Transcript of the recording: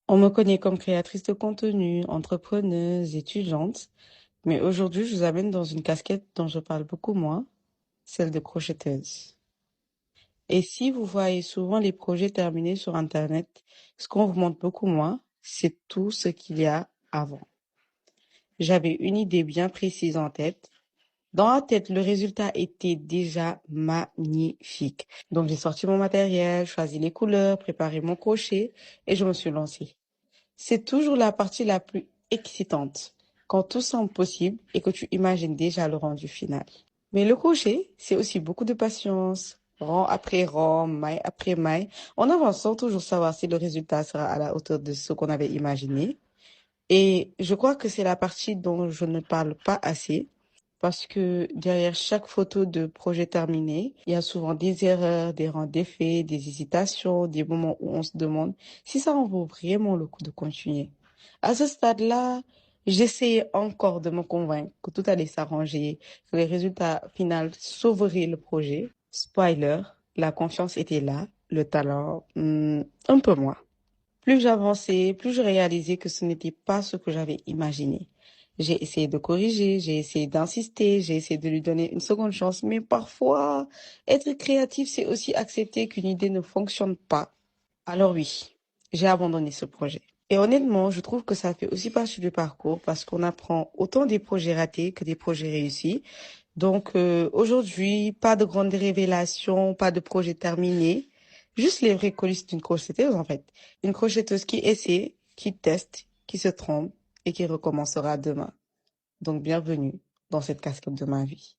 On me connaît comme créatrice de contenu, entrepreneuse, étudiante, mais aujourd'hui, je vous amène dans une casquette dont je parle beaucoup moins, celle de crocheteuse. Et si vous voyez souvent les projets terminés sur Internet, ce qu'on vous montre beaucoup moins, c'est tout ce qu'il y a avant. J'avais une idée bien précise en tête. Dans la tête, le résultat était déjà magnifique. Donc, j'ai sorti mon matériel, choisi les couleurs, préparé mon crochet et je me suis lancée. C'est toujours la partie la plus excitante, quand tout semble possible et que tu imagines déjà le rendu final. Mais le crochet, c'est aussi beaucoup de patience. Rang après rang, maille après maille, en avançant toujours savoir si le résultat sera à la hauteur de ce qu'on avait imaginé. Et je crois que c'est la partie dont je ne parle pas assez, parce que derrière chaque photo de projet terminé, il y a souvent des erreurs, des rangs d'effets, des hésitations, des moments où on se demande si ça en vaut vraiment le coup de continuer. À ce stade-là, j'essayais encore de me convaincre que tout allait s'arranger, que les résultats finaux sauveraient le projet. Spoiler, la confiance était là, le talent, un peu moins. Plus j'avançais, plus je réalisais que ce n'était pas ce que j'avais imaginé. J'ai essayé de corriger, j'ai essayé d'insister, j'ai essayé de lui donner une seconde chance, mais parfois, être créatif, c'est aussi accepter qu'une idée ne fonctionne pas. Alors oui, j'ai abandonné ce projet. Et honnêtement, je trouve que ça fait aussi partie du parcours parce qu'on apprend autant des projets ratés que des projets réussis. Donc aujourd'hui, pas de grandes révélations, pas de projet terminé, juste les vraies coulisses d'une crocheteuse en fait. Une crocheteuse qui essaie, qui teste, qui se trompe et qui recommencera demain. Donc bienvenue dans cette casquette de ma vie.